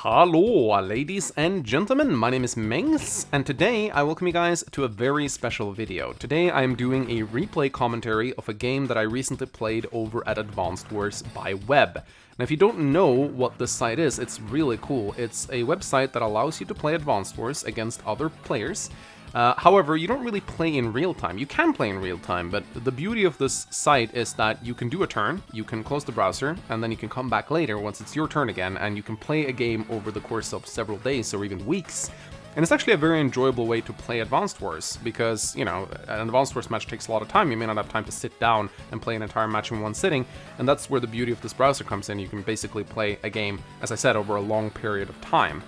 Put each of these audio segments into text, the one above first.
Hello, ladies and gentlemen, my name is Mengs, and today I welcome you guys to a very special video. Today I'm doing a replay commentary of a game that I recently played over at Advanced Wars by Web. Now if you don't know what this site is, it's really cool. It's a website that allows you to play Advanced Wars against other players. However, you don't really play in real time. You can play in real time, but the beauty of this site is that you can do a turn, you can close the browser, and then you can come back later once it's your turn again, and you can play a game over the course of several days or even weeks. And it's actually a very enjoyable way to play Advanced Wars, because, you know, an Advanced Wars match takes a lot of time. You may not have time to sit down and play an entire match in one sitting, and that's where the beauty of this browser comes in. You can basically play a game, as I said, over a long period of time.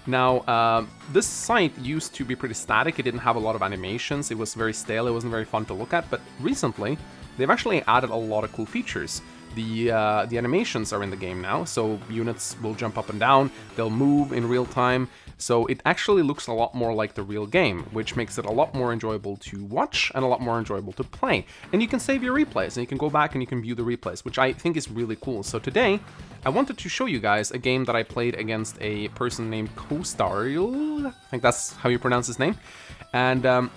Now, this site used to be pretty static. It didn't have a lot of animations, it was very stale, it wasn't very fun to look at, but recently they've actually added a lot of cool features. The animations are in the game now, so units will jump up and down, they'll move in real time, so it actually looks a lot more like the real game, which makes it a lot more enjoyable to watch and a lot more enjoyable to play. And you can save your replays, and you can go back and you can view the replays, which I think is really cool. So today, I wanted to show you guys a game that I played against a person named Kostariel, I think that's how you pronounce his name, and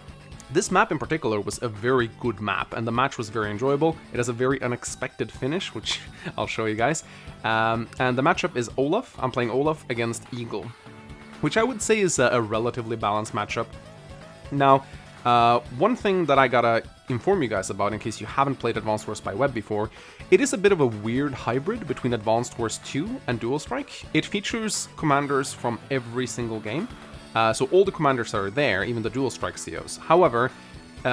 this map in particular was a very good map, and the match was very enjoyable. It has a very unexpected finish, which I'll show you guys. And the matchup is Olaf. I'm playing Olaf against Eagle, which I would say is a relatively balanced matchup. Now, one thing that I gotta inform you guys about, in case you haven't played Advanced Wars by Web before, it is a bit of a weird hybrid between Advanced Wars 2 and Dual Strike. It features commanders from every single game. So all the commanders are there, even the Dual Strike COs. However,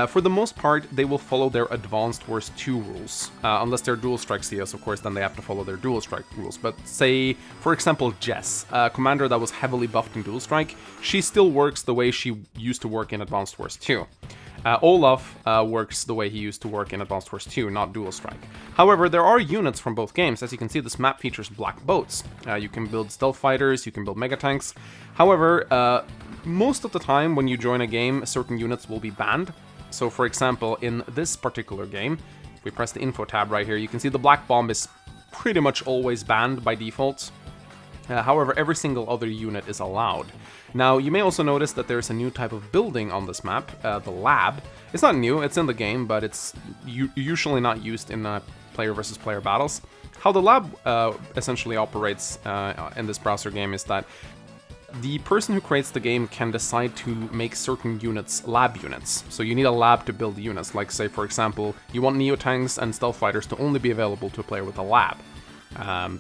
for the most part, they will follow their Advanced Wars 2 rules. Unless they're Dual Strike COs, of course, then they have to follow their Dual Strike rules. But say, for example, Jess, a commander that was heavily buffed in Dual Strike, she still works the way she used to work in Advanced Wars 2. Olaf works the way he used to work in Advanced Wars 2, not Dual Strike. However, there are units from both games. As you can see, this map features black boats. You can build stealth fighters, you can build mega tanks. However, most of the time when you join a game, certain units will be banned. So for example, in this particular game, if we press the info tab right here, you can see the black bomb is pretty much always banned by default. However, every single other unit is allowed. Now, you may also notice that there's a new type of building on this map, the lab. It's not new, it's in the game, but it's usually not used in player versus player battles. How the lab essentially operates in this browser game is that the person who creates the game can decide to make certain units lab units. So you need a lab to build units, like say for example, you want Neo-Tanks and Stealth Fighters to only be available to a player with a lab.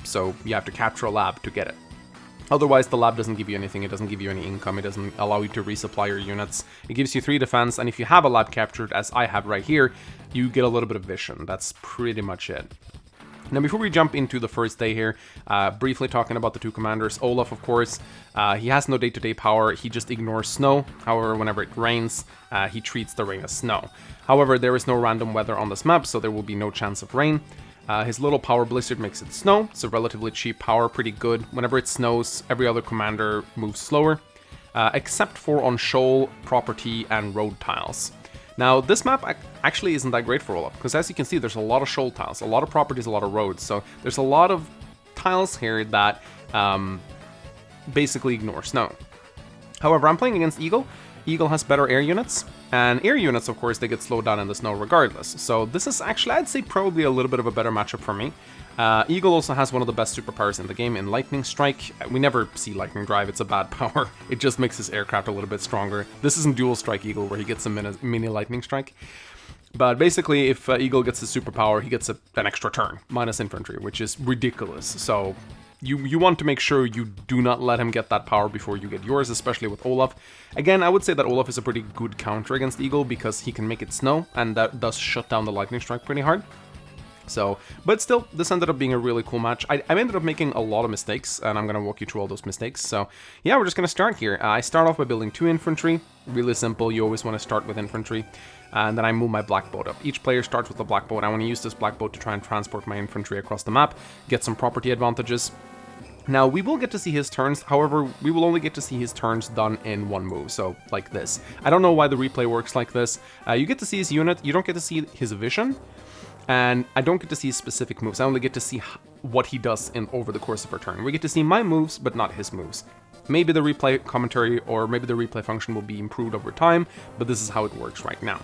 So you have to capture a lab to get it. Otherwise, the lab doesn't give you anything, it doesn't give you any income, it doesn't allow you to resupply your units. It gives you 3 defense, and if you have a lab captured, as I have right here, you get a little bit of vision. That's pretty much it. Now, before we jump into the first day here, briefly talking about the two commanders. Olaf, of course, he has no day-to-day power, he just ignores snow. However, whenever it rains, he treats the rain as snow. However, there is no random weather on this map, so there will be no chance of rain. His little power blizzard makes it snow. It's a relatively cheap power, pretty good. Whenever it snows, every other commander moves slower, except for on shoal, property, and road tiles. Now, this map actually isn't that great for Olaf, because as you can see, there's a lot of shoal tiles, a lot of properties, a lot of roads, so there's a lot of tiles here that basically ignore snow. However, I'm playing against Eagle. Eagle has better air units, and air units, of course, they get slowed down in the snow regardless. So this is actually, I'd say, probably a little bit of a better matchup for me. Eagle also has one of the best superpowers in the game in Lightning Strike. We never see Lightning Drive, it's a bad power. It just makes his aircraft a little bit stronger. This isn't Dual Strike Eagle, where he gets a mini Lightning Strike. But basically, if Eagle gets his superpower, he gets an extra turn, minus infantry, which is ridiculous. So you want to make sure you do not let him get that power before you get yours, especially with Olaf. Again, I would say that Olaf is a pretty good counter against Eagle, because he can make it snow, and that does shut down the Lightning Strike pretty hard. So, but still, this ended up being a really cool match. I ended up making a lot of mistakes, and I'm going to walk you through all those mistakes. So, yeah, we're just going to start here. I start off by building 2 infantry. Really simple, you always want to start with infantry. And then I move my black boat up. Each player starts with a black boat. I want to use this black boat to try and transport my infantry across the map, get some property advantages. Now, we will get to see his turns, however, we will only get to see his turns done in one move, so like this. I don't know why the replay works like this. You get to see his unit, you don't get to see his vision. And I don't get to see specific moves. I only get to see what he does over the course of our turn. We get to see my moves, but not his moves. Maybe the replay commentary or maybe the replay function will be improved over time, but this is how it works right now.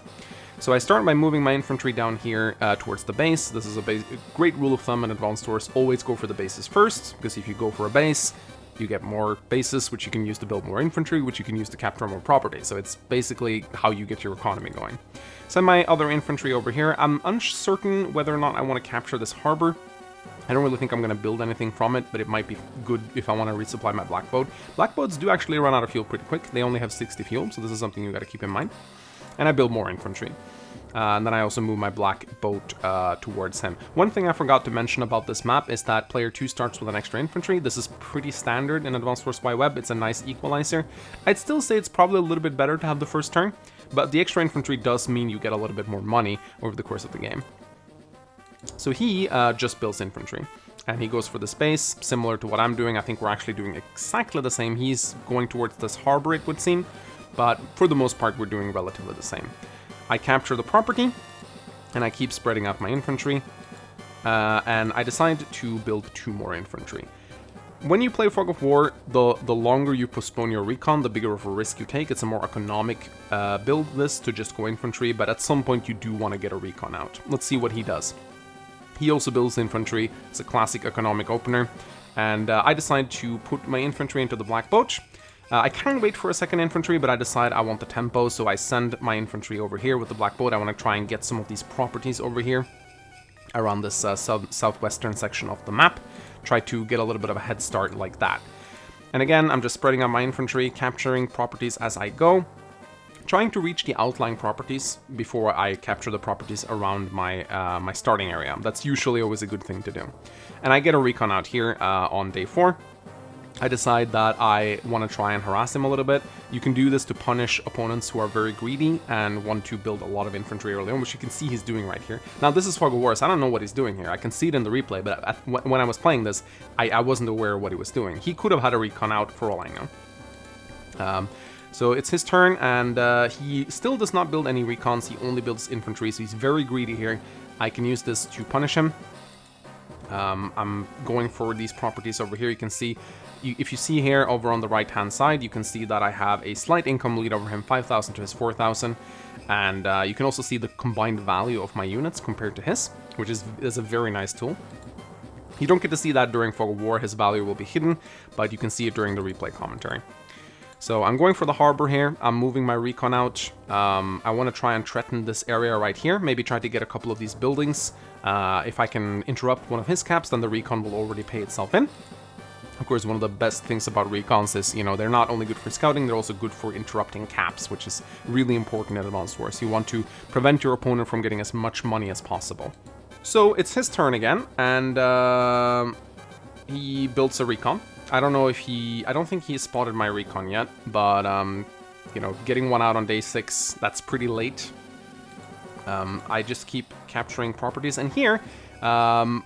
So I start by moving my infantry down here towards the base. This is a great rule of thumb in Advanced Wars. Always go for the bases first, because if you go for a base, you get more bases, which you can use to build more infantry, which you can use to capture more property. So it's basically how you get your economy going. Send my other infantry over here. I'm uncertain whether or not I want to capture this harbor. I don't really think I'm going to build anything from it, but it might be good if I want to resupply my black boat. Black boats do actually run out of fuel pretty quick. They only have 60 fuel, so this is something you got to keep in mind. And I build more infantry. And then I also move my black boat towards him. One thing I forgot to mention about this map is that player 2 starts with an extra infantry. This is pretty standard in Advanced Wars by Web. It's a nice equalizer. I'd still say it's probably a little bit better to have the first turn, but the extra infantry does mean you get a little bit more money over the course of the game. So he just builds infantry, and he goes for the space, similar to what I'm doing. I think we're actually doing exactly the same. He's going towards this harbor, it would seem, but for the most part, we're doing relatively the same. I capture the property, and I keep spreading out my infantry, and I decide to build 2 more infantry. When you play Fog of War, the longer you postpone your recon, the bigger of a risk you take. It's a more economic build this to just go infantry, but at some point you do want to get a recon out. Let's see what he does. He also builds infantry. It's a classic economic opener, and I decide to put my infantry into the black boat. I can wait for a second infantry, but I decide I want the tempo, so I send my infantry over here with the black boat. I want to try and get some of these properties over here around this southwestern section of the map. Try to get a little bit of a head start like that. And again, I'm just spreading out my infantry, capturing properties as I go, trying to reach the outlying properties before I capture the properties around my my starting area. That's usually always a good thing to do. And I get a recon out here on day 4. I decide that I want to try and harass him a little bit. You can do this to punish opponents who are very greedy and want to build a lot of infantry early on, which you can see he's doing right here. Now, this is Fog of War, so I don't know what he's doing here. I can see it in the replay, but when I was playing this, I wasn't aware of what he was doing. He could have had a recon out for all I know. So it's his turn, and he still does not build any recons. He only builds infantry, so he's very greedy here. I can use this to punish him. I'm going for these properties over here. You can see, if you see here over on the right hand side, you can see that I have a slight income lead over him, 5,000 to his 4,000, and you can also see the combined value of my units compared to his, which is a very nice tool. You don't get to see that during Fog of War. His value will be hidden, but you can see it during the replay commentary. So I'm going for the harbor here. I'm moving my recon out. I want to try and threaten this area right here. Maybe try to get a couple of these buildings. If I can interrupt one of his caps, then the recon will already pay itself in. Of course, one of the best things about recons is, you know, they're not only good for scouting, they're also good for interrupting caps, which is really important in Advanced Wars. You want to prevent your opponent from getting as much money as possible. So it's his turn again, and he builds a recon. I don't know if I don't think he spotted my recon yet, but, you know, getting one out on day 6, that's pretty late. I just keep capturing properties, and here, I'm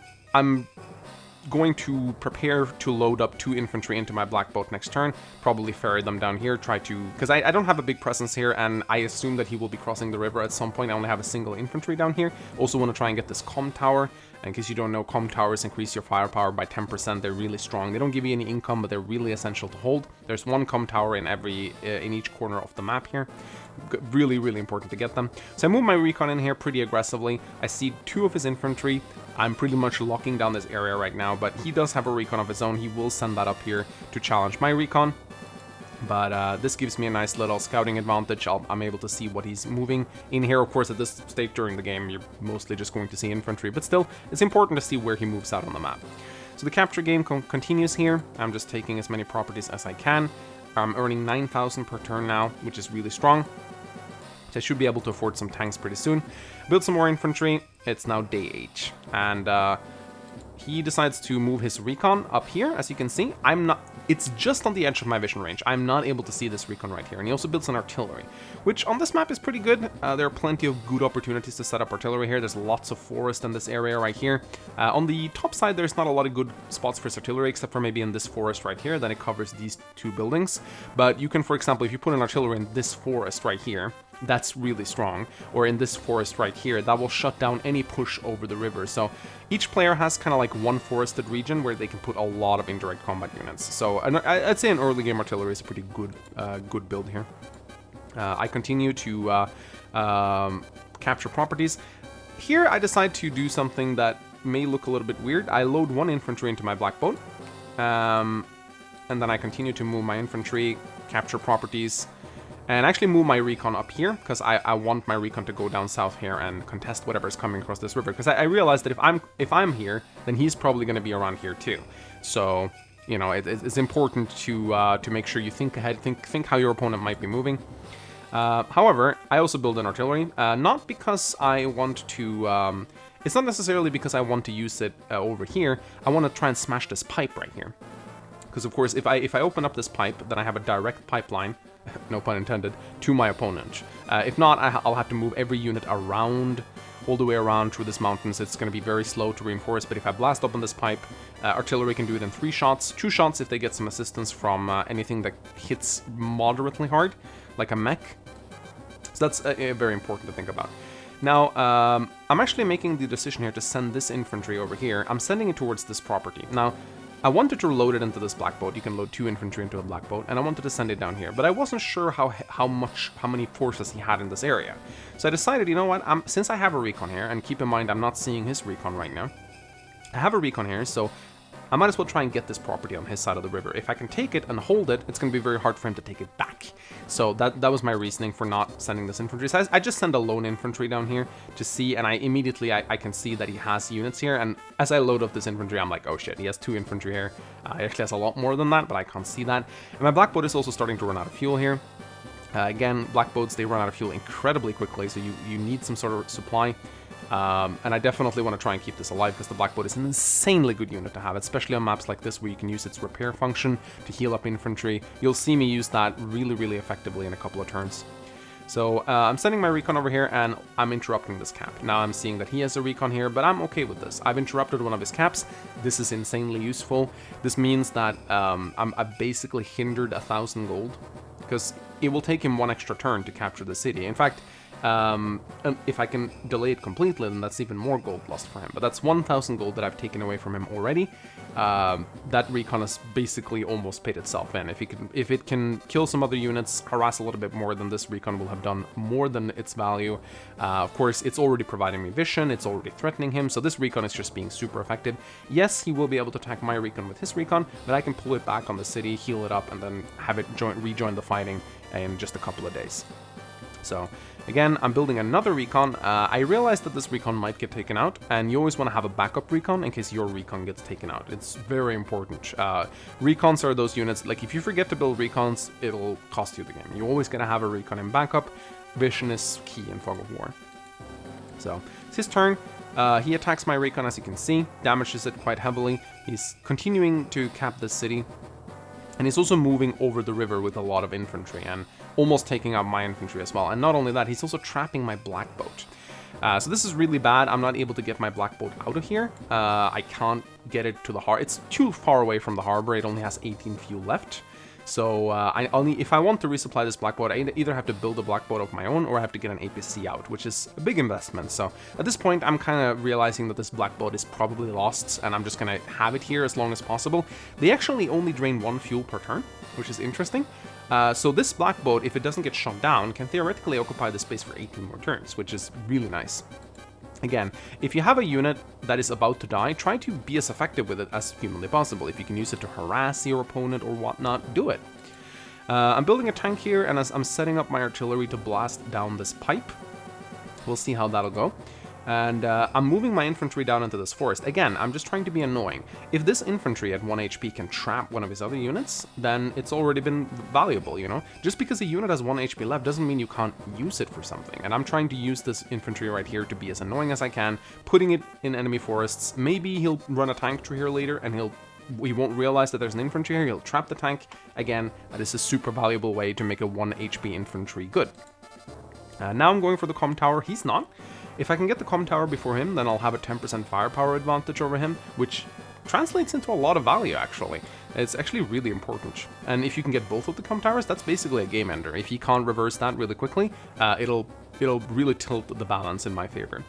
going to prepare to load up 2 infantry into my black boat next turn, probably ferry them down here, try to, because I don't have a big presence here, and I assume that he will be crossing the river at some point. I only have a single infantry down here. Also want to try and get this comm tower. In case you don't know, comm towers increase your firepower by 10%. They're really strong. They don't give you any income, but they're really essential to hold. There's 1 comm tower in each corner of the map here. Really, really important to get them. So I move my recon in here pretty aggressively. I see 2 of his infantry. I'm pretty much locking down this area right now, but he does have a recon of his own. He will send that up here to challenge my recon. But this gives me a nice little scouting advantage. I'm able to see what he's moving in here. Of course, at this stage during the game, you're mostly just going to see infantry, but still, it's important to see where he moves out on the map. So the capture game continues here. I'm just taking as many properties as I can. I'm earning 9,000 per turn now, which is really strong. So I should be able to afford some tanks pretty soon. Build some more infantry. It's now day 8, and he decides to move his recon up here. As you can see, it's just on the edge of my vision range. I'm not able to see this recon right here. And he also builds an artillery, which on this map is pretty good. There are plenty of good opportunities to set up artillery here. There's lots of forest in this area right here. On the top side, there's not a lot of good spots for his artillery, except for maybe in this forest right here. Then it covers these 2 buildings. But you can, for example, if you put an artillery in this forest right here, that's really strong. Or in this forest right here, that will shut down any push over the river. So each player has kind of like one forested region where they can put a lot of indirect combat units. So I'd say an early game artillery is a pretty good build here. I continue to capture properties. Here I decide to do something that may look a little bit weird. I load one infantry into my black boat, and then I continue to move my infantry, capture properties, and actually move my recon up here, because I want my recon to go down south here and contest whatever's coming across this river, because I realize that if I'm here, then he's probably going to be around here too. So, you know, it's important to make sure you think ahead, think how your opponent might be moving. However, I also build an artillery, not because I want to, it's not necessarily because I want to use it over here. I want to try and smash this pipe right here. Because of course, if I open up this pipe, then I have a direct pipeline, no pun intended, to my opponent. If not, I'll have to move every unit around, all the way around through this mountains. It's going to be very slow to reinforce, but if I blast open this pipe, artillery can do it in 3 shots, 2 shots if they get some assistance from anything that hits moderately hard, like a mech. So that's very important to think about. Now, I'm actually making the decision here to send this infantry over here. I'm sending it towards this property. Now, I wanted to load it into this black boat. You can load 2 infantry into a black boat, and I wanted to send it down here. But I wasn't sure how many forces he had in this area. So I decided, you know what, since I have a recon here, and keep in mind I'm not seeing his recon right now. I have a recon here, so I might as well try and get this property on his side of the river. If I can take it and hold it, it's going to be very hard for him to take it back. So that was my reasoning for not sending this infantry. So I just send a lone infantry down here to see, and I can see that he has units here. And as I load up this infantry, I'm like, oh shit, he has 2 infantry here. He actually has a lot more than that, but I can't see that. And my black boat is also starting to run out of fuel here. Again, black boats, they run out of fuel incredibly quickly, so you need some sort of supply. And I definitely want to try and keep this alive, because the black boat is an insanely good unit to have, especially on maps like this where you can use its repair function to heal up infantry. You'll see me use that really, really effectively in a couple of turns. So I'm sending my recon over here, and I'm interrupting this cap. Now I'm seeing that he has a recon here, but I'm okay with this. I've interrupted one of his caps. This is insanely useful. This means that I've basically hindered 1,000 gold, because it will take him 1 extra turn to capture the city. In fact, if I can delay it completely, then that's even more gold lost for him. But that's 1,000 gold that I've taken away from him already. That recon has basically almost paid itself in. If it can kill some other units, harass a little bit more, then this recon will have done more than its value. Of course, it's already providing me vision, it's already threatening him, so this recon is just being super effective. Yes, he will be able to attack my recon with his recon, but I can pull it back on the city, heal it up, and then have it rejoin the fighting in just a couple of days. So, again, I'm building another recon. I realized that this recon might get taken out, and you always want to have a backup recon in case your recon gets taken out. It's very important. Recons are those units, like if you forget to build recons, it'll cost you the game. You always gotta have a recon in backup. Vision is key in Fog of War. So, it's his turn. He attacks my recon, as you can see, damages it quite heavily. He's continuing to cap this city. And he's also moving over the river with a lot of infantry and almost taking out my infantry as well. And not only that, he's also trapping my black boat. So this is really bad. I'm not able to get my black boat out of here. I can't get it to the harbor. It's too far away from the harbor. It only has 18 fuel left. So if I want to resupply this black boat, I either have to build a black boat of my own or I have to get an APC out, which is a big investment. So at this point, I'm kind of realizing that this black boat is probably lost, and I'm just going to have it here as long as possible. They actually only drain 1 fuel per turn, which is interesting. So this black boat, if it doesn't get shot down, can theoretically occupy the space for 18 more turns, which is really nice. Again, if you have a unit that is about to die, try to be as effective with it as humanly possible. If you can use it to harass your opponent or whatnot, do it. I'm building a tank here, and as I'm setting up my artillery to blast down this pipe. We'll see how that'll go. And I'm moving my infantry down into this forest. Again, I'm just trying to be annoying. If this infantry at 1 HP can trap one of his other units, then it's already been valuable, you know? Just because a unit has 1 HP left doesn't mean you can't use it for something. And I'm trying to use this infantry right here to be as annoying as I can, putting it in enemy forests. Maybe he'll run a tank through here later, and we won't realize that there's an infantry here. He'll trap the tank. Again, that is a super valuable way to make a 1 HP infantry good. Now I'm going for the comm tower. He's not. If I can get the comm tower before him, then I'll have a 10% firepower advantage over him, which translates into a lot of value, actually. It's actually really important. And if you can get both of the com towers, that's basically a game ender. If you can't reverse that really quickly, it'll really tilt the balance in my favor.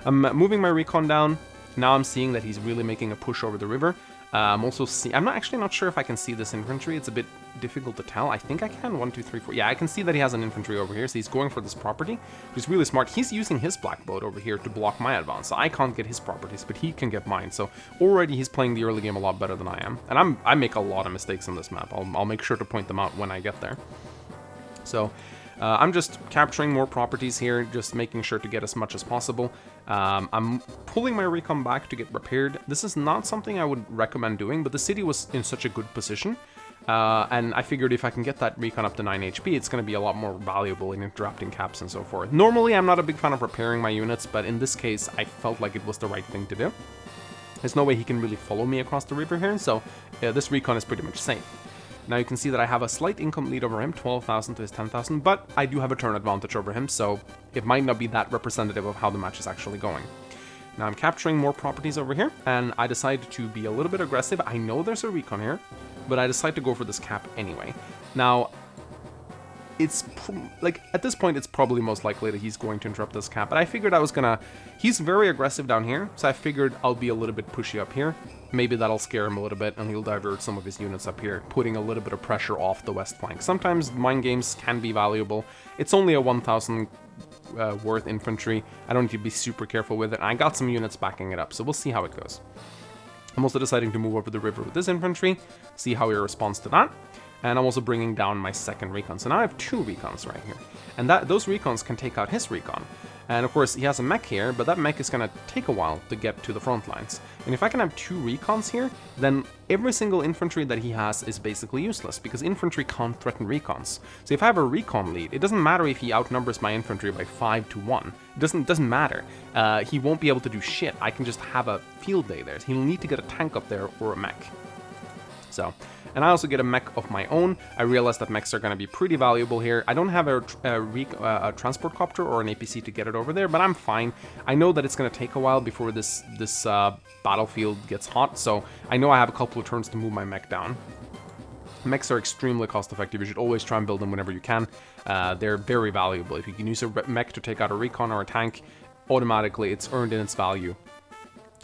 I'm moving my recon down. Now I'm seeing that he's really making a push over the river. I'm also I'm actually not sure if I can see this infantry. It's a bit difficult to tell. I think I can. 1, 2, 3, 4. Yeah, I can see that he has an infantry over here, so he's going for this property, which is really smart. He's using his black boat over here to block my advance, so I can't get his properties, but he can get mine. So already he's playing the early game a lot better than I am, and I make a lot of mistakes on this map. I'll make sure to point them out when I get there. So I'm just capturing more properties here, just making sure to get as much as possible. I'm pulling my recon back to get repaired. This is not something I would recommend doing, but the city was in such a good position. And I figured if I can get that recon up to 9 HP, it's going to be a lot more valuable in interrupting caps and so forth. Normally, I'm not a big fan of repairing my units, but in this case, I felt like it was the right thing to do. There's no way he can really follow me across the river here, so this recon is pretty much safe. Now you can see that I have a slight income lead over him, 12,000 to his 10,000, but I do have a turn advantage over him, so it might not be that representative of how the match is actually going. Now I'm capturing more properties over here, and I decide to be a little bit aggressive. I know there's a recon here, but I decide to go for this cap anyway. Now, it's like at this point it's probably most likely that he's going to interrupt this cap, but I figured I was gonna, he's very aggressive down here, so I figured I'll be a little bit pushy up here. Maybe that'll scare him a little bit and he'll divert some of his units up here, putting a little bit of pressure off the west flank. Sometimes mind games can be valuable. It's only a 1,000 worth infantry. I don't need to be super careful with it. I got some units backing it up, so we'll see how it goes. I'm also deciding to move over the river with this infantry, see how he responds to that. And I'm also bringing down my second recon. So now I have 2 recons right here. And those recons can take out his recon. And of course, he has a mech here, but that mech is going to take a while to get to the front lines. And if I can have 2 recons here, then every single infantry that he has is basically useless, because infantry can't threaten recons. So if I have a recon lead, it doesn't matter if he outnumbers my infantry by 5 to 1. It doesn't matter. He won't be able to do shit. I can just have a field day there. He'll need to get a tank up there or a mech. So, and I also get a mech of my own. I realize that mechs are going to be pretty valuable here. I don't have a transport copter or an APC to get it over there, but I'm fine. I know that it's going to take a while before this battlefield gets hot, so I know I have a couple of turns to move my mech down. Mechs are extremely cost effective. You should always try and build them whenever you can. They're very valuable. If you can use a mech to take out a recon or a tank, automatically it's earned in its value.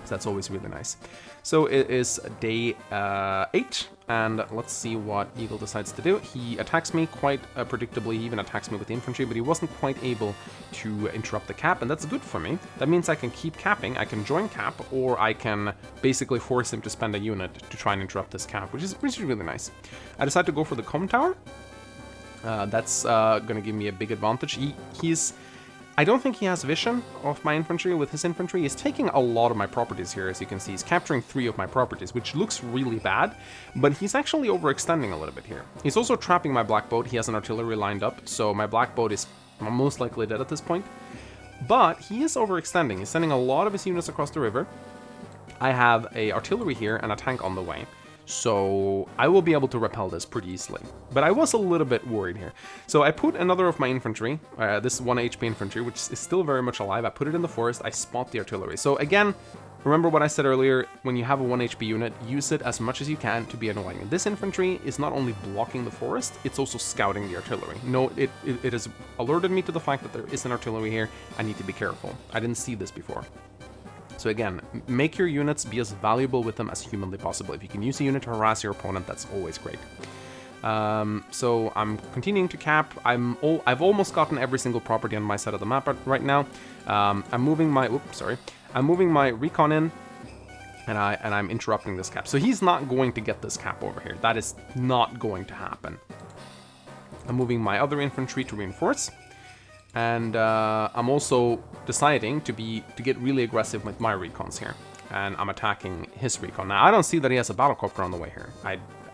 So that's always really nice. So it is day 8, and let's see what Eagle decides to do. He attacks me quite predictably. He even attacks me with the infantry, but he wasn't quite able to interrupt the cap, and that's good for me. That means I can keep capping, I can join cap, or I can basically force him to spend a unit to try and interrupt this cap, which is really nice. I decide to go for the com tower. That's going to give me a big advantage. I don't think he has vision of my infantry with his infantry. He's taking a lot of my properties here, as you can see. He's capturing 3 of my properties, which looks really bad, but he's actually overextending a little bit here. He's also trapping my black boat. He has an artillery lined up, so my black boat is most likely dead at this point. But he is overextending. He's sending a lot of his units across the river. I have a artillery here and a tank on the way. So I will be able to repel this pretty easily. But I was a little bit worried here. So I put another of my infantry, this 1 HP infantry, which is still very much alive. I put it in the forest. I spot the artillery. So again, remember what I said earlier, when you have a 1 HP unit, use it as much as you can to be annoying. This infantry is not only blocking the forest, it's also scouting the artillery. No, it has alerted me to the fact that there is an artillery here. I need to be careful. I didn't see this before. So again, make your units be as valuable with them as humanly possible. If you can use a unit to harass your opponent, that's always great. So I'm continuing to cap. I've almost gotten every single property on my side of the map right now. I'm moving my recon in, and I'm interrupting this cap. So he's not going to get this cap over here. That is not going to happen. I'm moving my other infantry to reinforce. And I'm also deciding to get really aggressive with my recons here, and I'm attacking his recon. Now I don't see that he has a battlecopter on the way here.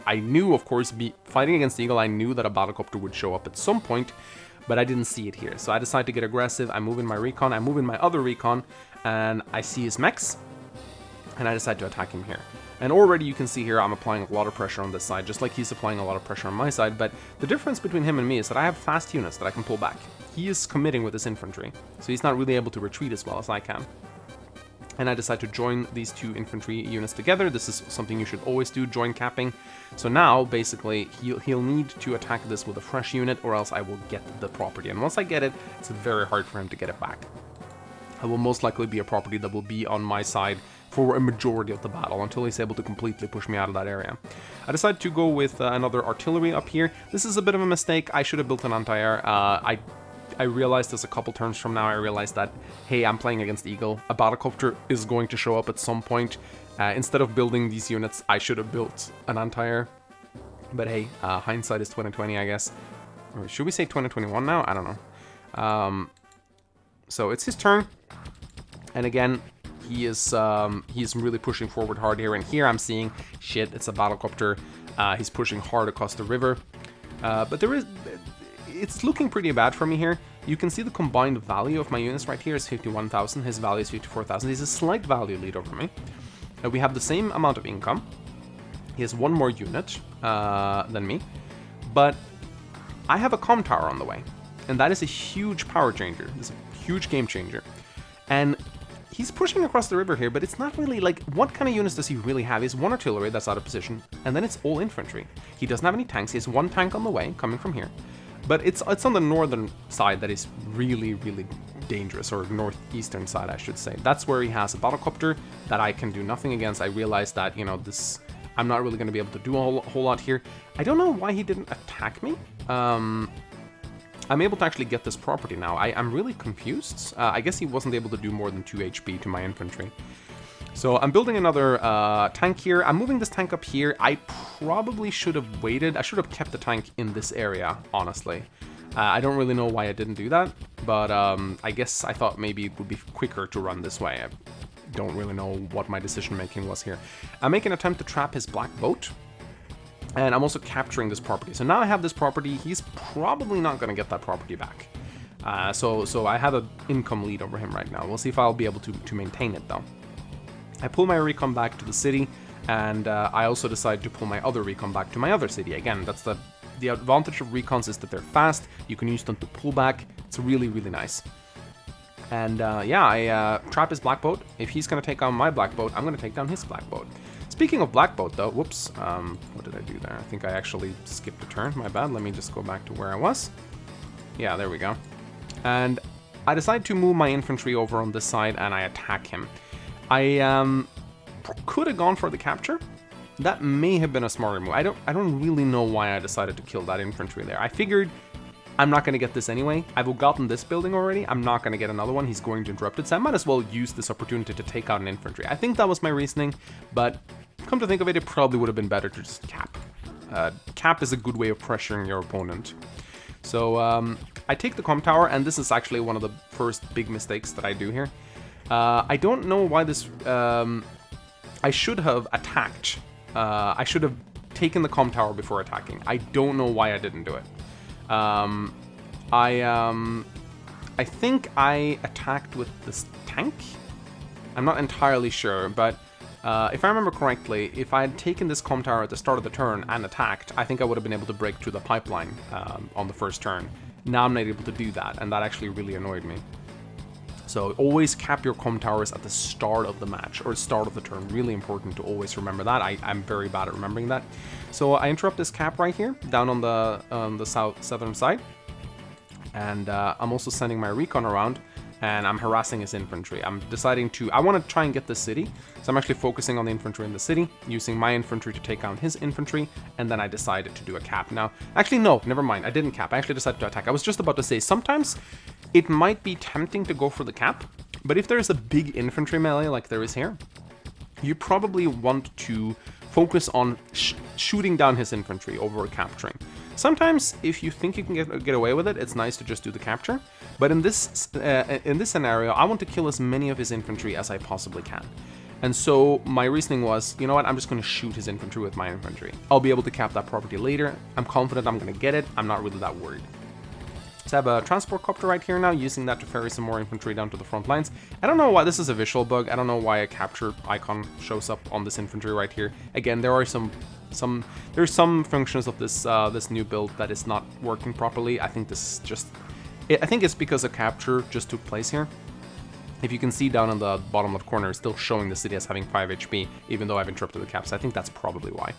I knew, of course, fighting against Eagle, I knew that a battlecopter would show up at some point, but I didn't see it here. So I decided to get aggressive. I move in my recon, I move in my other recon, and I see his mechs, and I decide to attack him here. And already you can see here I'm applying a lot of pressure on this side, just like he's applying a lot of pressure on my side, but the difference between him and me is that I have fast units that I can pull back. He is committing with his infantry, so he's not really able to retreat as well as I can. and I decide to join these two infantry units together. This is something you should always do, join capping. So now, basically, he'll need to attack this with a fresh unit, or else I will get the property. And once I get it, it's very hard for him to get it back. It will most likely be a property that will be on my side for a majority of the battle, until he's able to completely push me out of that area. I decided to go with another artillery up here. This is a bit of a mistake. I should have built an anti-air. I realized this a couple turns from now. I realized that, hey, I'm playing against Eagle. A battlecopter is going to show up at some point. Instead of building these units, I should have built an anti-air. But hey, hindsight is 2020, I guess. Or should we say 2021 now? I don't know. So it's his turn. And again, he's really pushing forward hard here. And here I'm seeing, shit, it's a battlecopter. He's pushing hard across the river. But it's looking pretty bad for me here. You can see the combined value of my units right here is 51,000. His value is 54,000. He's a slight value lead over me. We have the same amount of income. He has one more unit than me. But I have a comm tower on the way. And that is a huge power changer. It's a huge game changer. And he's pushing across the river here, but it's not really like, what kind of units does he really have? He has one artillery that's out of position, and then it's all infantry. He doesn't have any tanks. He has one tank on the way, coming from here. But it's on the northern side that is really, really dangerous, or northeastern side, I should say. That's where he has a battlecopter that I can do nothing against. I realized that, you know, I'm not really going to be able to do a whole lot here. I don't know why he didn't attack me. I'm able to actually get this property now. I'm really confused. I guess he wasn't able to do more than 2 HP to my infantry. So I'm building another tank here. I'm moving this tank up here. I probably should have waited. I should have kept the tank in this area, honestly. I don't really know why I didn't do that, but I guess I thought maybe it would be quicker to run this way. I don't really know what my decision making was here. I make an attempt to trap his black boat. And I'm also capturing this property. So now I have this property. He's probably not going to get that property back. So I have an income lead over him right now. We'll see if I'll be able to maintain it, though. I pull my recon back to the city, and I also decide to pull my other recon back to my other city. Again, that's the advantage of recons, is that they're fast. You can use them to pull back. It's really, really nice. And yeah, I trap his black boat. If he's going to take on my black boat, I'm going to take down his black boat. Speaking of black boat, though, whoops, what did I do there? I think I actually skipped a turn. My bad. Let me just go back to where I was. Yeah, there we go. And I decide to move my infantry over on this side, and I attack him. I could have gone for the capture. That may have been a smarter move. I don't really know why I decided to kill that infantry there. I figured I'm not going to get this anyway. I've gotten this building already. I'm not going to get another one. He's going to interrupt it, so I might as well use this opportunity to take out an infantry. I think that was my reasoning, but come to think of it, it probably would have been better to just cap. Cap is a good way of pressuring your opponent. So I take the comm tower, and this is actually one of the first big mistakes that I do here. I don't know why this... I should have attacked. I should have taken the comm tower before attacking. I don't know why I didn't do it. I think I attacked with this tank. I'm not entirely sure, but if I remember correctly, if I had taken this comm tower at the start of the turn and attacked, I think I would have been able to break through the pipeline on the first turn. Now I'm not able to do that, and that actually really annoyed me. So always cap your comm towers at the start of the match, or start of the turn. Really important to always remember that. I'm very bad at remembering that. So I interrupt this cap right here, down on the southern side. And I'm also sending my recon around, and I'm harassing his infantry. I'm deciding I want to try and get the city. So I'm actually focusing on the infantry in the city, using my infantry to take down his infantry, and then I decided to do a cap. Now, actually, no, never mind. I didn't cap. I actually decided to attack. I was just about to say, sometimes it might be tempting to go for the cap, but if there's a big infantry melee like there is here, you probably want to focus on shooting down his infantry over capturing. Sometimes, if you think you can get away with it, it's nice to just do the capture. But in this scenario, I want to kill as many of his infantry as I possibly can. And so my reasoning was, you know what, I'm just going to shoot his infantry with my infantry. I'll be able to cap that property later. I'm confident I'm going to get it. I'm not really that worried. So I have a transport copter right here now, using that to ferry some more infantry down to the front lines. I don't know why this is a visual bug. I don't know why a capture icon shows up on this infantry right here. Again, there are some functions of this new build that is not working properly. I think this just, I think it's because a capture just took place here. If you can see down in the bottom left corner, it's still showing the city as having 5 HP, even though I've interrupted the cap, so I think that's probably why.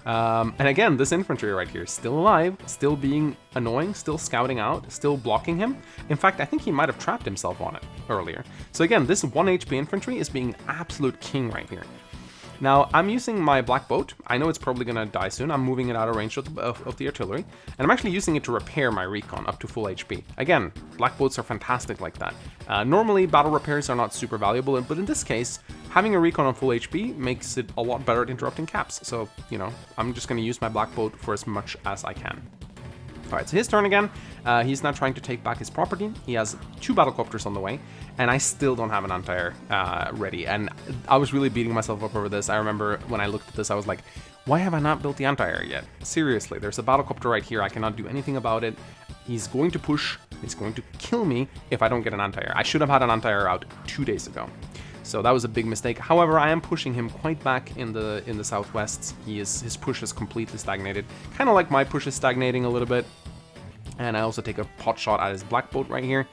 And again, this infantry right here, still alive, still being annoying, still scouting out, still blocking him. In fact, I think he might have trapped himself on it earlier. So again, this 1 HP infantry is being absolute king right here. Now, I'm using my black boat. I know it's probably going to die soon. I'm moving it out of range of the artillery. And I'm actually using it to repair my recon up to full HP. Again, black boats are fantastic like that. Normally, battle repairs are not super valuable, but in this case, having a recon on full HP makes it a lot better at interrupting caps. So, you know, I'm just going to use my black boat for as much as I can. Alright, so his turn again. He's now trying to take back his property. He has 2 battlecopters on the way, and I still don't have an anti-air ready. And I was really beating myself up over this. I remember when I looked at this, I was like, why have I not built the anti-air yet? Seriously, there's a battlecopter right here. I cannot do anything about it. He's going to push. He's going to kill me if I don't get an anti-air. I should have had an anti-air out 2 days ago. So that was a big mistake. However, I am pushing him quite back in the southwest. His push is completely stagnated. Kind of like my push is stagnating a little bit. And I also take a pot shot at his black boat right here.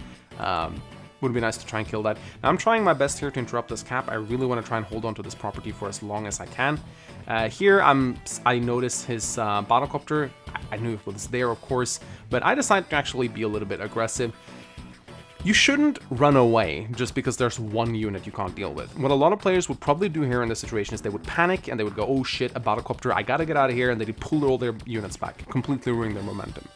Would be nice to try and kill that. Now I'm trying my best here to interrupt this cap. I really want to try and hold on to this property for as long as I can. Here I noticed his battlecopter. I knew it was there, of course, but I decided to actually be a little bit aggressive. You shouldn't run away just because there's 1 unit you can't deal with. What a lot of players would probably do here in this situation is they would panic and they would go, oh shit, a battlecopter, I gotta get out of here, and they'd pull all their units back, completely ruining their momentum.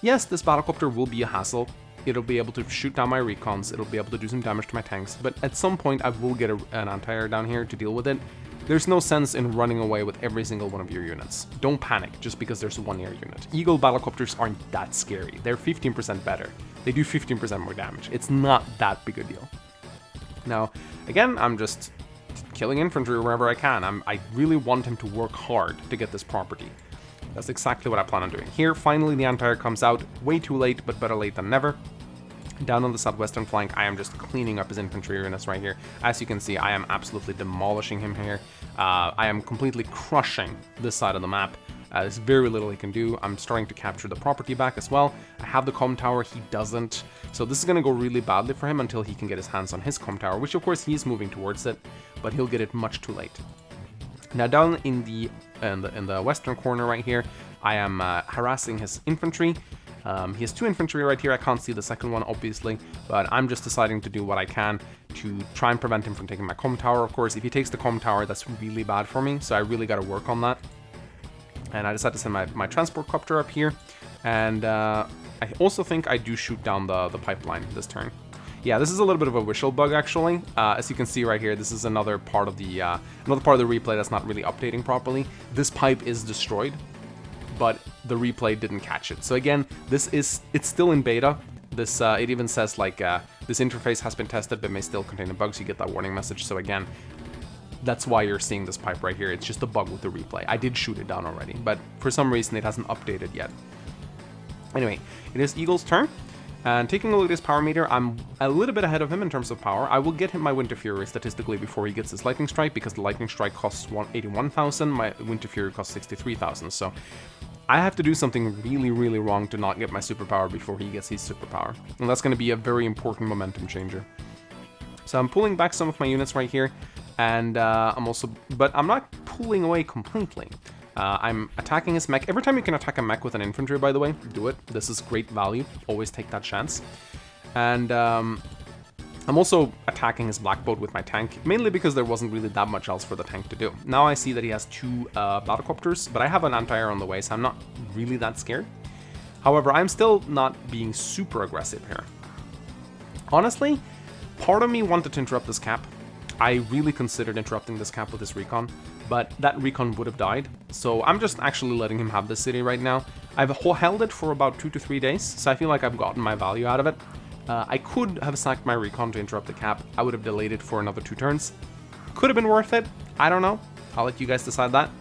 Yes, this battlecopter will be a hassle. It'll be able to shoot down my recons, it'll be able to do some damage to my tanks, but at some point I will get an anti-air down here to deal with it. There's no sense in running away with every single one of your units. Don't panic just because there's 1 air unit. Eagle battlecopters aren't that scary. They're 15% better. They do 15% more damage. It's not that big a deal. Now, again, I'm just killing infantry wherever I can. I really want him to work hard to get this property. That's exactly what I plan on doing. Here, finally, the anti-air comes out. Way too late, but better late than never. Down on the southwestern flank, I am just cleaning up his infantry units right here. As you can see, I am absolutely demolishing him here. I am completely crushing this side of the map. There's very little he can do. I'm starting to capture the property back as well. I have the comm tower, he doesn't. So this is going to go really badly for him until he can get his hands on his comm tower, which of course he's moving towards it, but he'll get it much too late. Now down in the western corner right here, I am harassing his infantry. He has 2 infantry right here. I can't see the second one, obviously, but I'm just deciding to do what I can to try and prevent him from taking my comm tower. Of course, if he takes the comm tower, that's really bad for me, so I really got to work on that. And I decided to send my transport copter up here, and I also think I do shoot down the pipeline this turn. Yeah, this is a little bit of a wishful bug, actually. As you can see right here, this is another part of the replay that's not really updating properly. This pipe is destroyed, but the replay didn't catch it. So again, it's still in beta. This it even says like this interface has been tested but may still contain the bugs. You get that warning message. So again, that's why you're seeing this pipe right here. It's just a bug with the replay. I did shoot it down already, but for some reason it hasn't updated yet. Anyway, it is Eagle's turn. And taking a look at his power meter, I'm a little bit ahead of him in terms of power. I will get him my Winter Fury statistically before he gets his Lightning Strike, because the Lightning Strike costs 81,000, my Winter Fury costs 63,000. So I have to do something really, really wrong to not get my superpower before he gets his superpower. And that's going to be a very important momentum changer. So I'm pulling back some of my units right here, and but I'm not pulling away completely. I'm attacking his mech. Every time you can attack a mech with an infantry, by the way, do it. This is great value. Always take that chance. And I'm also attacking his black boat with my tank, mainly because there wasn't really that much else for the tank to do. Now I see that he has 2 battlecopters, but I have an anti-air on the way, so I'm not really that scared. However, I'm still not being super aggressive here. Honestly, part of me wanted to interrupt this cap. I really considered interrupting this cap with this recon, but that recon would have died, so I'm just actually letting him have this city right now. I've held it for about 2 to 3 days, so I feel like I've gotten my value out of it. I could have sacked my recon to interrupt the cap. I would have delayed it for another 2 turns. Could have been worth it. I don't know. I'll let you guys decide that.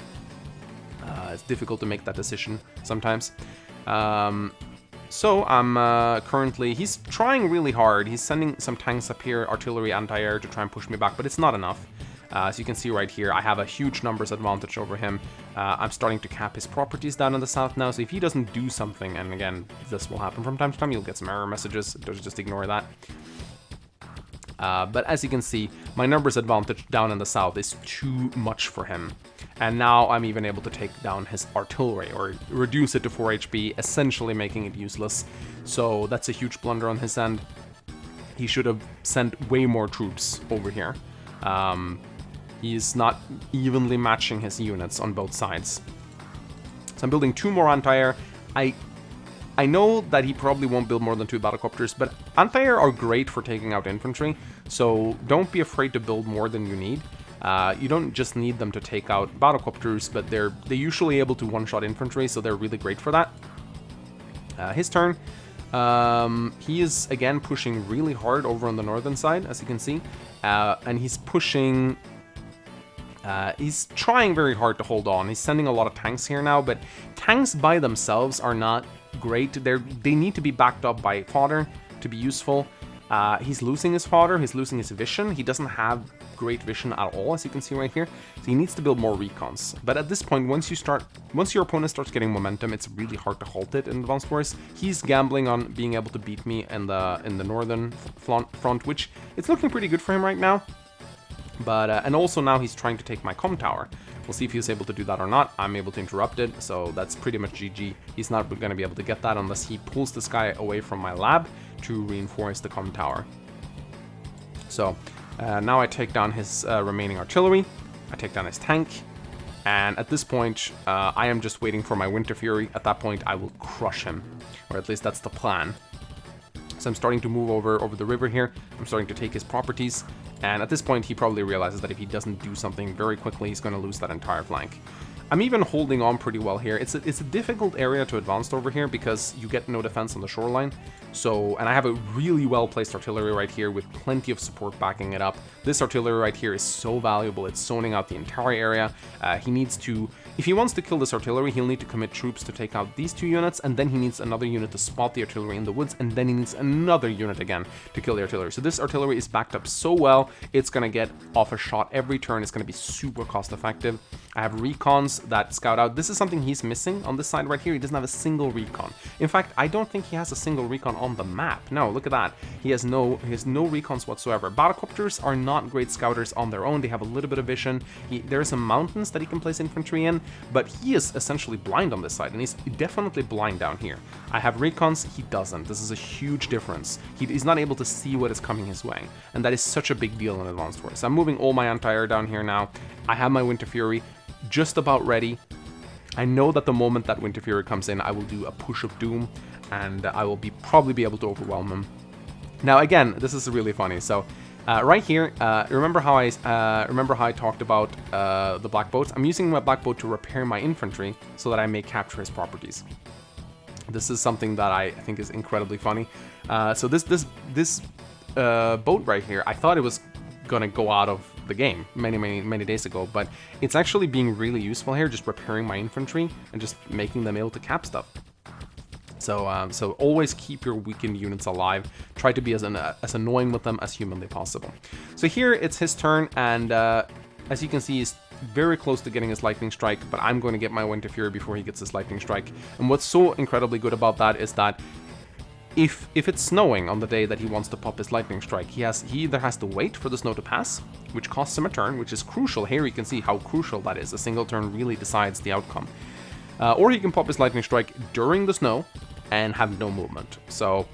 It's difficult to make that decision sometimes. So I'm currently, he's trying really hard. He's sending some tanks up here, artillery, anti-air, to try and push me back, but it's not enough. As you can see right here, I have a huge numbers advantage over him. I'm starting to cap his properties down in the south now, so if he doesn't do something, and again, this will happen from time to time, you'll get some error messages, just ignore that. But as you can see, my numbers advantage down in the south is too much for him. And now I'm even able to take down his artillery, or reduce it to 4 HP, essentially making it useless. So that's a huge blunder on his end. He should have sent way more troops over here. He's not evenly matching his units on both sides. So I'm building 2 more anti-air. I know that he probably won't build more than 2 battlecopters, but anti-air are great for taking out infantry, so don't be afraid to build more than you need. You don't just need them to take out battlecopters, but they're usually able to one-shot infantry, so they're really great for that. His turn. He is, again, pushing really hard over on the northern side, as you can see, and he's pushing... he's trying very hard to hold on. He's sending a lot of tanks here now, but tanks by themselves are not great. They need to be backed up by fodder to be useful. He's losing his fodder, he's losing his vision. He doesn't have great vision at all, as you can see right here. So he needs to build more recons. But at this point, once your opponent starts getting momentum, it's really hard to halt it in Advanced Wars. He's gambling on being able to beat me in the northern front, which it's looking pretty good for him right now. But and also now he's trying to take my comm tower. We'll see if he's able to do that or not. I'm able to interrupt it, so that's pretty much GG. He's not going to be able to get that unless he pulls this guy away from my lab to reinforce the comm tower. So now I take down his remaining artillery. I take down his tank. And at this point, I am just waiting for my Winter Fury. At that point, I will crush him. Or at least that's the plan. So I'm starting to move over the river here. I'm starting to take his properties. And at this point, he probably realizes that if he doesn't do something very quickly, he's going to lose that entire flank. I'm even holding on pretty well here. It's a difficult area to advance over here because you get no defense on the shoreline. So, and I have a really well-placed artillery right here with plenty of support backing it up. This artillery right here is so valuable. It's zoning out the entire area. He needs to, if he wants to kill this artillery, he'll need to commit troops to take out these 2 units, and then he needs another unit to spot the artillery in the woods, and then he needs another unit again to kill the artillery. So this artillery is backed up so well, it's going to get off a shot every turn. It's going to be super cost effective. I have recons that scout out. This is something he's missing on this side right here. He doesn't have a single recon. In fact, I don't think he has a single recon on the map. No, look at that. He has no recons whatsoever. Battlecopters are not great scouters on their own. They have a little bit of vision. There are some mountains that he can place infantry in, but he is essentially blind on this side, and he's definitely blind down here. I have recons, he doesn't. This is a huge difference. He's not able to see what is coming his way, and that is such a big deal in Advanced Wars. I'm moving all my anti-air down here now. I have my Winter Fury just about ready. I know that the moment that Winter Fury comes in, I will do a push of doom, and I will probably be able to overwhelm him. Now again, this is really funny. So right here, remember how I talked about the black boats? I'm using my black boat to repair my infantry so that I may capture his properties. This is something that I think is incredibly funny. So this boat right here, I thought it was gonna go out of the game many days ago, but it's actually being really useful here, just repairing my infantry and just making them able to cap stuff. So always keep your weakened units alive. Try to be as annoying with them as humanly possible. So here it's his turn, and as you can see, he's very close to getting his lightning strike, but I'm going to get my Winter Fury before he gets his lightning strike. And what's so incredibly good about that is that if it's snowing on the day that he wants to pop his lightning strike, he either has to wait for the snow to pass, which costs him a turn, which is crucial. Here you can see how crucial that is. A single turn really decides the outcome. Or he can pop his lightning strike during the snow and have no movement. So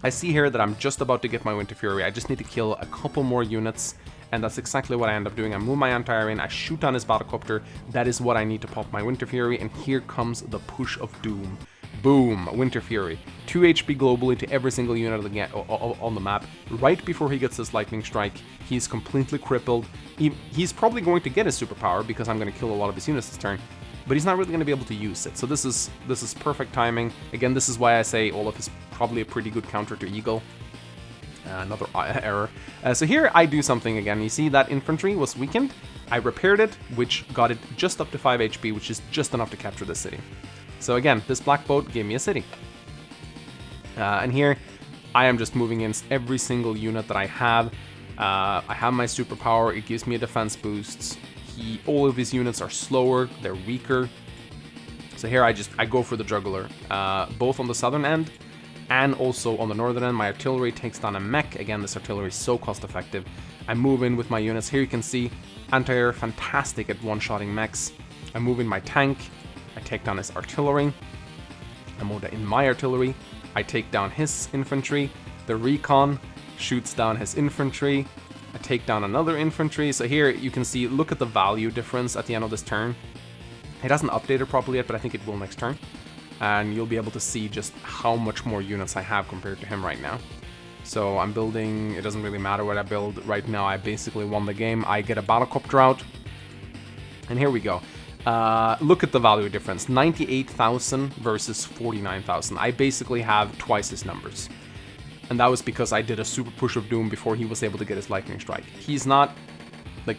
I see here that I'm just about to get my Winter Fury. I just need to kill a couple more units, and that's exactly what I end up doing. I move my anti-air in, I shoot on his battlecopter. That is what I need to pop my Winter Fury, and here comes the push of doom. Boom, Winter Fury. 2 HP globally to every single unit on the map. Right before he gets his lightning strike, he's completely crippled. He's probably going to get his superpower because I'm going to kill a lot of his units this turn, but he's not really going to be able to use it. So this is perfect timing. Again, this is why I say Olaf is probably a pretty good counter to Eagle. Another error. So here I do something again. You see that infantry was weakened. I repaired it, which got it just up to 5 HP, which is just enough to capture the city. So again, this black boat gave me a city. And here, I am just moving in every single unit that I have. I have my superpower, it gives me a defense boost. All of these units are slower, they're weaker. So here I go for the juggler, both on the southern end And also on the northern end, my artillery takes down a mech. Again, this artillery is so cost effective. I move in with my units. Here you can see anti-air, fantastic at one-shotting mechs. I move in my tank. I take down his artillery. I move in my artillery. I take down his infantry. The recon shoots down his infantry. I take down another infantry. So here you can see, look at the value difference at the end of this turn. It hasn't updated properly yet, but I think it will next turn. And you'll be able to see just how much more units I have compared to him right now. So I'm building, it doesn't really matter what I build. Right now I basically won the game. I get a battlecopter out. And here we go. Look at the value difference, 98,000 versus 49,000. I basically have twice his numbers. And that was because I did a super push of doom before he was able to get his lightning strike. He's not, like,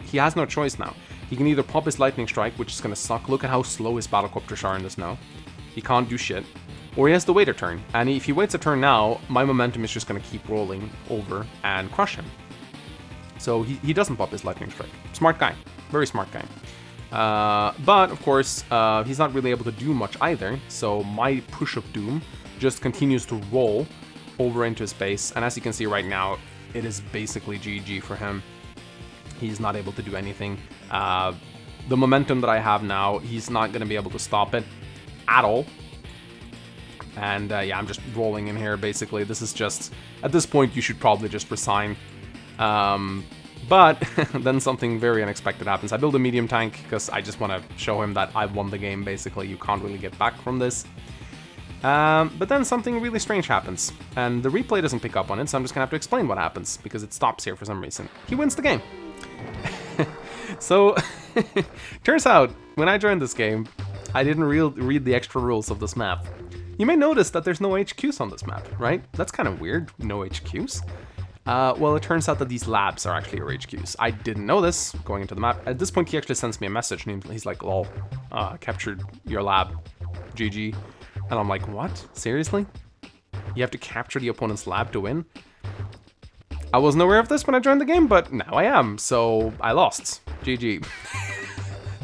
he has no choice now. He can either pop his lightning strike, which is gonna suck. Look at how slow his battlecopters are in the snow. He can't do shit. Or he has to wait a turn. And if he waits a turn now, my momentum is just gonna keep rolling over and crush him. So he doesn't pop his lightning strike. Smart guy. Very smart guy. But, of course, he's not really able to do much either, so my push of doom just continues to roll over into his base, and as you can see right now, it is basically GG for him. He's not able to do anything. The momentum that I have now, he's not going to be able to stop it at all. And, yeah, I'm just rolling in here, basically. This is just, at this point, you should probably just resign. But then something very unexpected happens. I build a medium tank because I just want to show him that I've won the game, basically. You can't really get back from this. But then something really strange happens, and the replay doesn't pick up on it, so I'm just gonna have to explain what happens, because it stops here for some reason. He wins the game. So, turns out, when I joined this game, I didn't read the extra rules of this map. You may notice that there's no HQs on this map, right? That's kind of weird, no HQs. Well, it turns out that these labs are actually your HQs. I didn't know this going into the map. At this point, he actually sends me a message, and he's like, lol, captured your lab, GG. And I'm like, what? Seriously? You have to capture the opponent's lab to win? I wasn't aware of this when I joined the game, but now I am, so I lost. GG.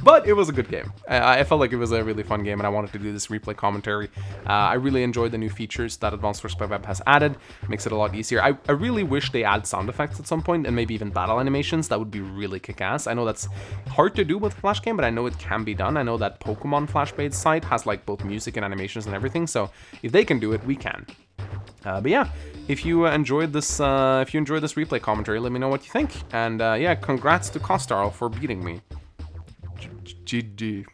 But it was a good game. I felt like it was a really fun game, and I wanted to do this replay commentary. I really enjoyed the new features that Advanced Wars by Web has added. Makes it a lot easier. I really wish they add sound effects at some point, and maybe even battle animations. That would be really kick-ass. I know that's hard to do with Flash game, but I know it can be done. I know that Pokemon Flashbait's site has like both music and animations and everything, so if they can do it, we can. But yeah, if you enjoyed this replay commentary, let me know what you think. And yeah, congrats to Kostarl for beating me. GG.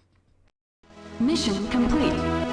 Mission complete.